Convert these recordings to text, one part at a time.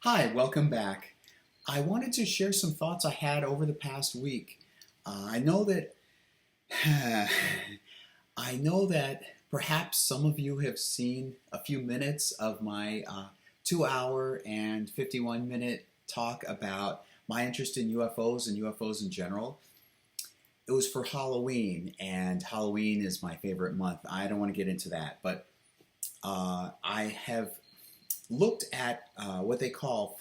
Hi, welcome back. I wanted to share some thoughts I had over the past week. I know that I know that perhaps some of you have seen a few minutes of my 2 hour and 51-minute talk about my interest in UFOs and UFOs in general. It was for Halloween, and Halloween is my favorite month. I don't want to get into that, but I have looked at what they call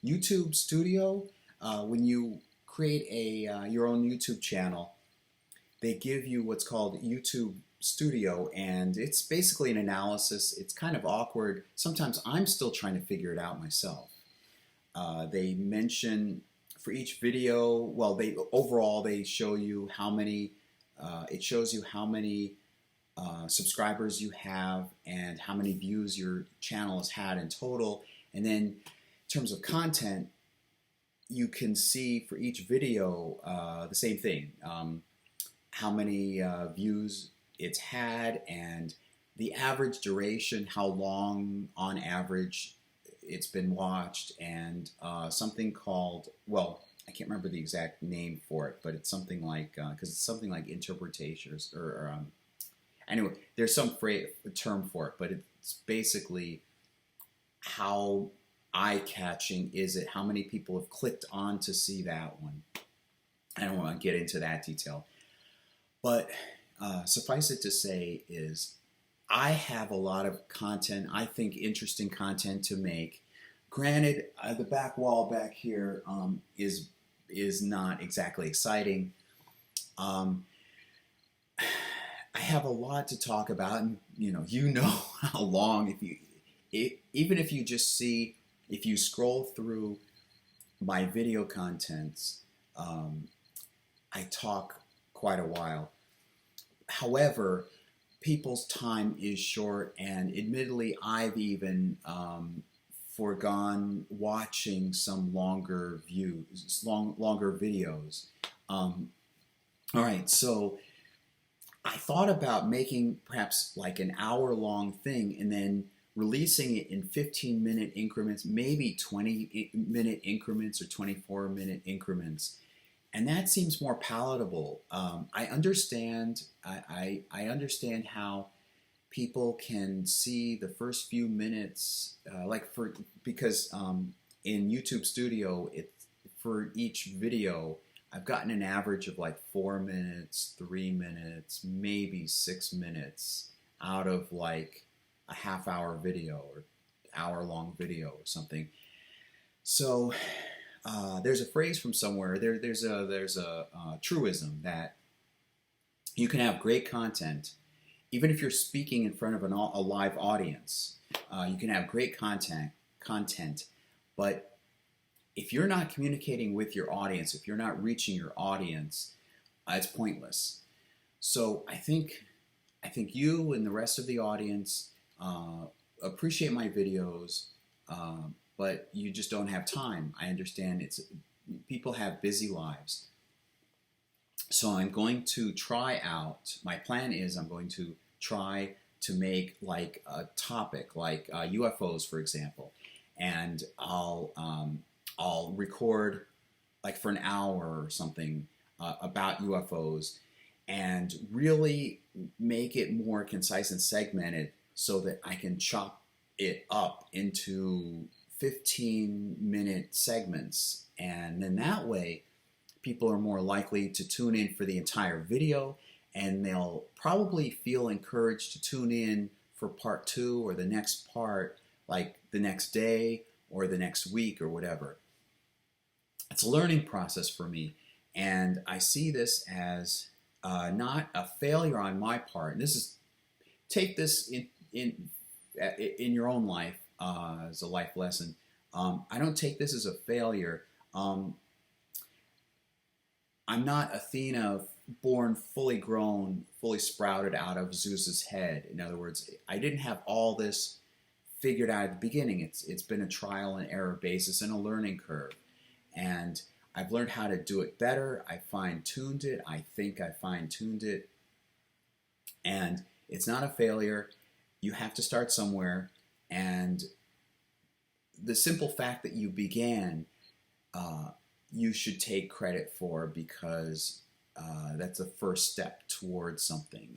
YouTube Studio. When you create a your own YouTube channel, they give you what's called YouTube Studio, and it's basically an analysis. It's kind of awkward. Sometimes I'm still trying to figure it out myself. They mention for each video, well, they show you how many. It shows you how many subscribers you have and how many views your channel has had in total. And then in terms of content, you can see for each video the same thing. How many views it's had and the average duration, how long on average it's been watched, and something called, well, I can't remember the exact name for it, but it's something like, because it's something like interpretations or anyway, there's some term for it, but it's basically how eye-catching is it, how many people have clicked on to see that one. I don't want to get into that detail. But suffice it to say is I have a lot of content, I think interesting content to make. Granted, the back wall back here is not exactly exciting. I have a lot to talk about, and you know how long. Even if you just see, if you scroll through my video contents, I talk quite a while. However, people's time is short, and admittedly, I've even forgone watching some longer videos. All right, so I thought about making perhaps like an hour-long thing and then releasing it in 15-minute increments, maybe 20-minute increments or 24-minute increments. And that seems more palatable. I understand. I understand how people can see the first few minutes, because in YouTube Studio, for each video, I've gotten an average of like 4 minutes, 3 minutes, maybe 6 minutes out of like a half-hour video or hour-long video or something. So there's a phrase from somewhere. There's a truism that you can have great content, even if you're speaking in front of a live audience. You can have great content, but if you're not communicating with your audience, if you're not reaching your audience, it's pointless. So I think you and the rest of the audience appreciate my videos, but you just don't have time. I understand people have busy lives. So I'm going to try out, my plan is I'm going to try to make like a topic, like UFOs, for example, and I'll record like for an hour or something about UFOs and really make it more concise and segmented so that I can chop it up into 15-minute segments. And then that way, people are more likely to tune in for the entire video, and they'll probably feel encouraged to tune in for part 2 or the next part, like the next day or the next week or whatever. It's a learning process for me, and I see this as not a failure on my part. And take this in your own life as a life lesson. I don't take this as a failure. I'm not Athena, born fully grown, fully sprouted out of Zeus's head. In other words, I didn't have all this figured out at the beginning. It's been a trial and error basis and a learning curve. And I've learned how to do it better. I fine-tuned it. I think I fine-tuned it. And it's not a failure. You have to start somewhere. And the simple fact that you began, uh, you should take credit for, because that's the first step towards something.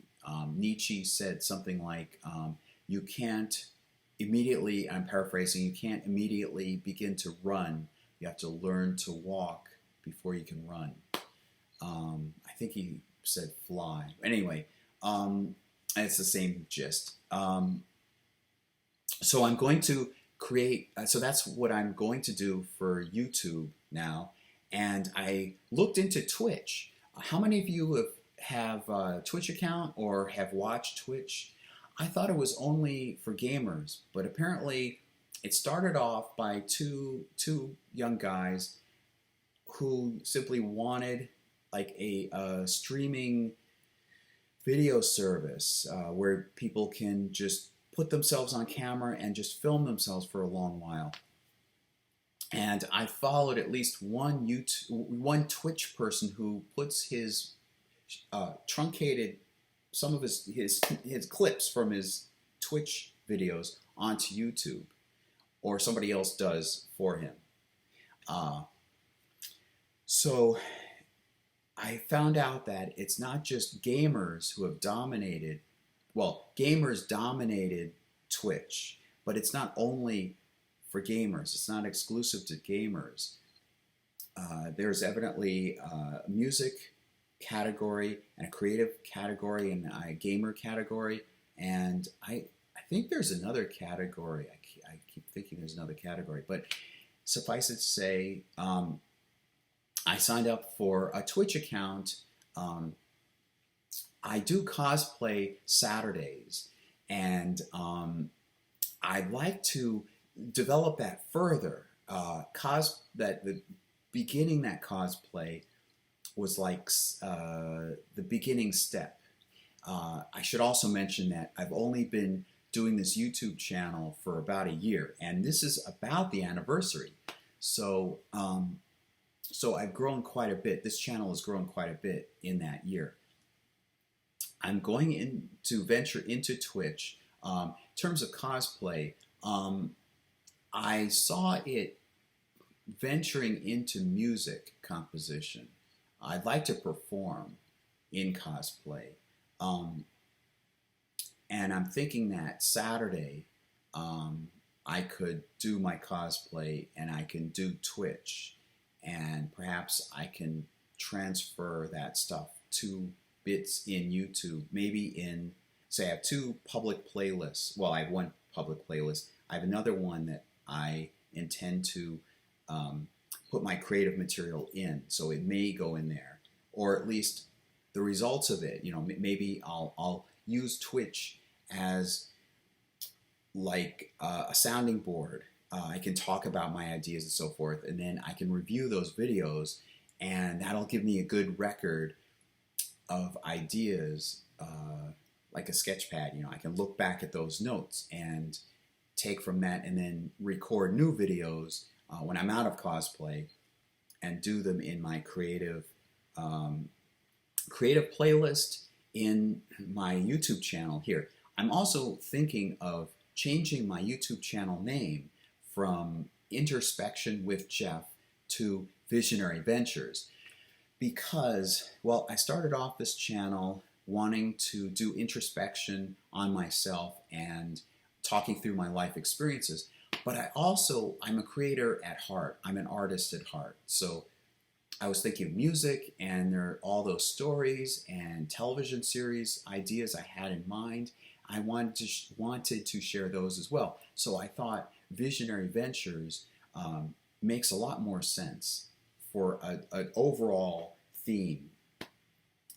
Nietzsche said something like, you can't immediately, I'm paraphrasing, you can't immediately begin to run. You have to learn to walk before you can run. I think he said fly. Anyway, it's the same gist. So I'm going to create, so that's what I'm going to do for YouTube now. And I looked into Twitch. How many of you have a Twitch account or have watched Twitch? I thought it was only for gamers, but apparently it started off by two young guys who simply wanted like a streaming video service where people can just put themselves on camera and just film themselves for a long while. And I followed at least one Twitch person who puts his truncated, some of his clips from his Twitch videos onto YouTube, or somebody else does for him. So I found out that it's not just gamers who have dominated, well, gamers dominated Twitch, but it's not only for gamers. It's not exclusive to gamers. There's evidently a music category and a creative category and a gamer category, and I think there's another category. I keep thinking there's another category, but suffice it to say, I signed up for a Twitch account. I do cosplay Saturdays, and I'd like to develop that further. The beginning that cosplay was like the beginning step. I should also mention that I've only been doing this YouTube channel for about a year, and this is about the anniversary. So, so I've grown quite a bit. This channel has grown quite a bit in that year. I'm going to venture into Twitch. In terms of cosplay, I saw it venturing into music composition. I'd like to perform in cosplay. And I'm thinking that Saturday, I could do my cosplay and I can do Twitch. And perhaps I can transfer that stuff to bits in YouTube. Maybe in, say I have two public playlists. Well, I have one public playlist. I have another one that I intend to put my creative material in. So it may go in there. Or at least the results of it. You know, maybe I'll use Twitch as like a sounding board. I can talk about my ideas and so forth, and then I can review those videos, and that'll give me a good record of ideas, like a sketch pad. You know, I can look back at those notes and take from that, and then record new videos when I'm out of cosplay, and do them in my creative playlist in my YouTube channel here. I'm also thinking of changing my YouTube channel name from Introspection with Jeff to Visionary Ventures, because, well, I started off this channel wanting to do introspection on myself and talking through my life experiences, but I'm a creator at heart. I'm an artist at heart. So I was thinking of music, and there are all those stories and television series ideas I had in mind. I wanted to share those as well. So I thought Visionary Ventures makes a lot more sense for an overall theme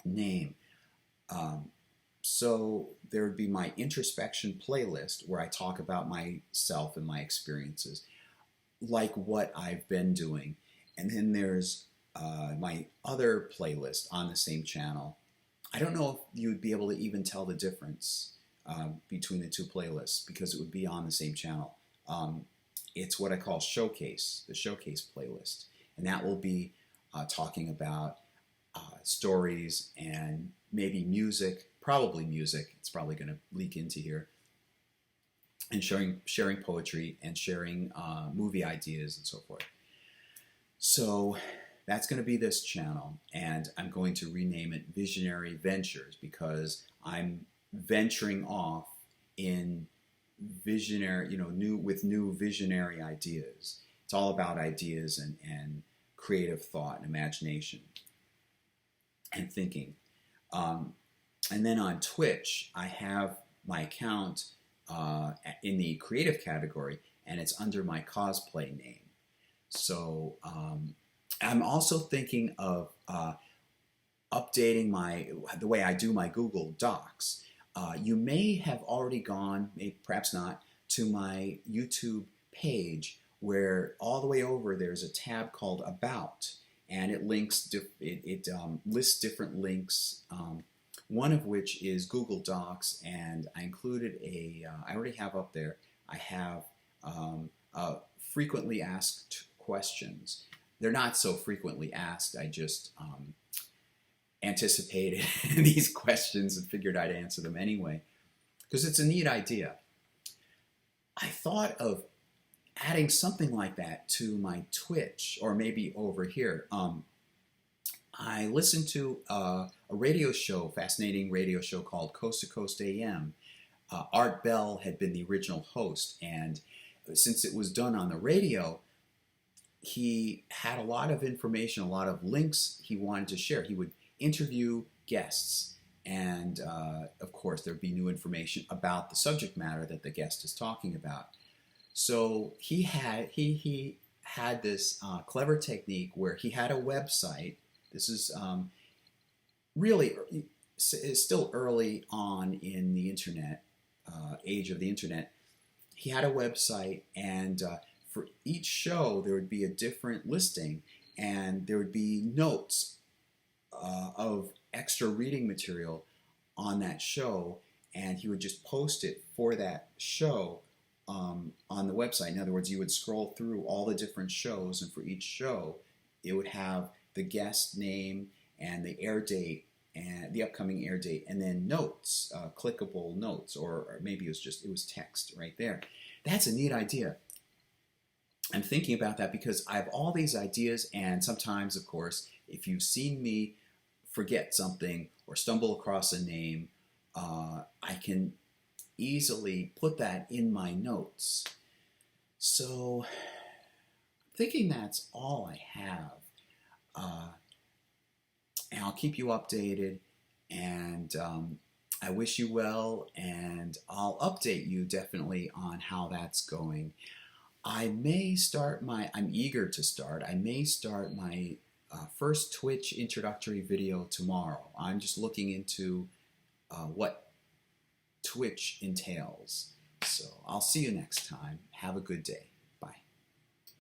name. So there would be my introspection playlist where I talk about myself and my experiences, like what I've been doing. And then there's my other playlist on the same channel. I don't know if you would be able to even tell the difference between the two playlists, because it would be on the same channel. It's what I call Showcase, the Showcase playlist. And that will be talking about stories and maybe music, probably music. It's probably going to leak into here. and sharing poetry and sharing movie ideas and so forth. So that's going to be this channel, and I'm going to rename it Visionary Ventures because I'm venturing off in visionary, new visionary ideas. It's all about ideas and creative thought and imagination and thinking. And then on Twitch, I have my account in the creative category, and it's under my cosplay name. So I'm also thinking of updating the way I do my Google Docs. You may have already gone, maybe, perhaps not, to my YouTube page where all the way over there's a tab called About, and it links it lists different links. One of which is Google Docs, and I included I already have up there. I have frequently asked questions. They're not so frequently asked. I just anticipated these questions and figured I'd answer them anyway, because it's a neat idea. I thought of adding something like that to my Twitch, or maybe over here. I listened to a radio show, fascinating radio show called Coast to Coast AM. Art Bell had been the original host, and since it was done on the radio, he had a lot of information, a lot of links he wanted to share. He would interview guests, and of course there'd be new information about the subject matter that the guest is talking about. So he had this clever technique where he had a website. This is really is still early on in the internet, age of the internet. He had a website, and for each show there would be a different listing, and there would be notes of extra reading material on that show, and he would just post it for that show on the website. In other words, you would scroll through all the different shows, and for each show it would have the guest name and the air date and the upcoming air date, and then notes, clickable notes, or maybe it was text right there. That's a neat idea. I'm thinking about that because I have all these ideas, and sometimes, of course, if you've seen me forget something or stumble across a name, I can easily put that in my notes. So I'm thinking that's all I have. And I'll keep you updated, and I wish you well, and I'll update you definitely on how that's going. I'm eager to start. I may start my first Twitch introductory video tomorrow. I'm just looking into what Twitch entails. So I'll see you next time. Have a good day.